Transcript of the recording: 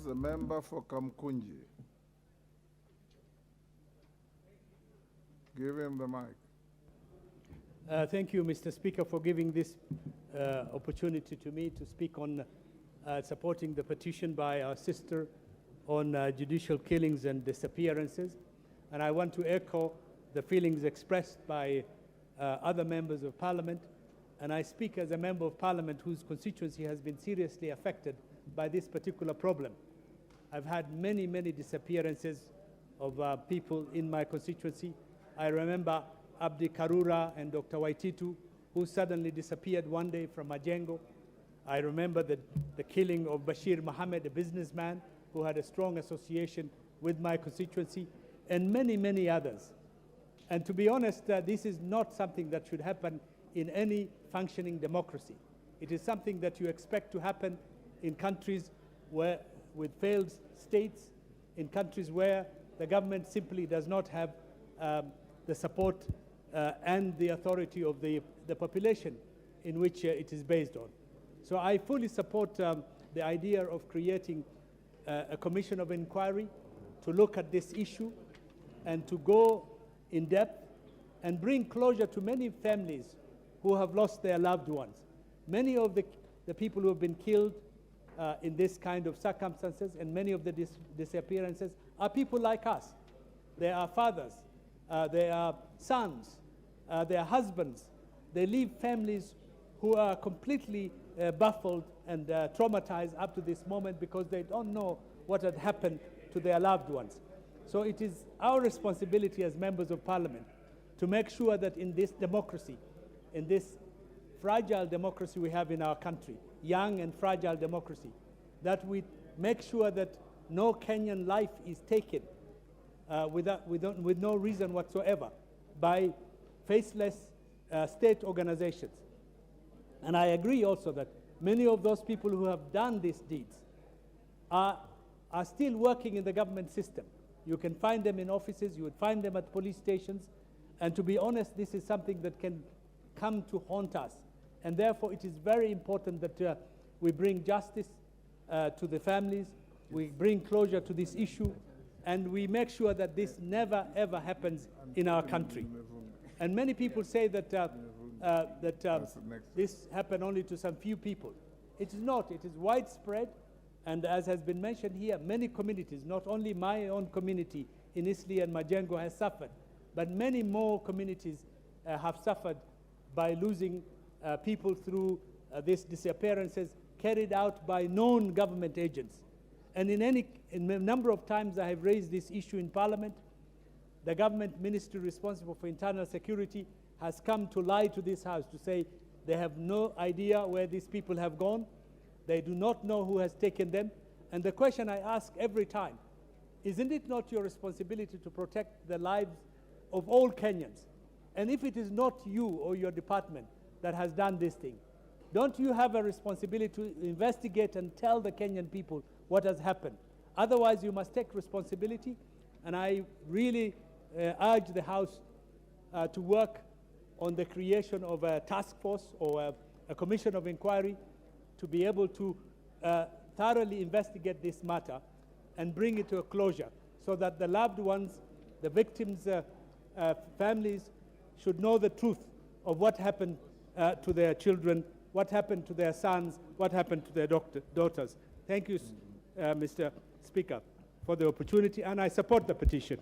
the member for Kamukunji. Give him the mic. Thank you, Mr. Speaker, for giving this opportunity to me to speak on supporting the petition by our sister on judicial killings and disappearances. And I want to echo the feelings expressed by other members of Parliament. And I speak as a member of Parliament whose constituency has been seriously affected by this particular problem. I've had many, many disappearances of people in my constituency. I remember Abdi Karura and Dr. Waititu, who suddenly disappeared one day from Majengo. I remember the killing of Bashir Mohammed, a businessman who had a strong association with my constituency, and many, many others. And to be honest, this is not something that should happen in any functioning democracy. It is something that you expect to happen in countries where, with failed states, in countries where the government simply does not have the support and the authority of the population in which it is based on. So I fully support the idea of creating a commission of inquiry to look at this issue and to go in depth and bring closure to many families who have lost their loved ones. Many of the people who have been killed in this kind of circumstances and many of the disappearances are people like us. They are fathers, they are sons, they are husbands. They leave families who are completely baffled and traumatized up to this moment because they don't know what had happened to their loved ones. So it is our responsibility as members of Parliament to make sure that in this democracy, in this fragile democracy we have in our country, young and fragile democracy, that we make sure that no Kenyan life is taken with no reason whatsoever by faceless state organizations. And I agree also that many of those people who have done these deeds are still working in the government system. You can find them in offices, you would find them at police stations, and to be honest, this is something that can come to haunt us. And therefore, it is very important that we bring justice to the families, we bring closure to this issue, and we make sure that this never, ever happens in our country. And many people say that, this happened only to some few people. It is not. It is widespread. And as has been mentioned here, many communities, not only my own community in Isli and Majengo has suffered, but many more communities have suffered by losing people through these disappearances carried out by known government agents. And in a number of times I have raised this issue in Parliament. The government ministry responsible for internal security has come to lie to this House to say they have no idea where these people have gone. They do not know who has taken them. And the question I ask every time, isn't it not your responsibility to protect the lives of all Kenyans? And if it is not you or your department that has done this thing, don't you have a responsibility to investigate and tell the Kenyan people what has happened? Otherwise, you must take responsibility. And I really urge the House to work on the creation of a task force or a commission of inquiry to be able to thoroughly investigate this matter and bring it to a closure so that the loved ones, the victims' families should know the truth of what happened to their children, what happened to their sons, what happened to their daughters. Thank you, Mr. Speaker, for the opportunity, and I support the petition.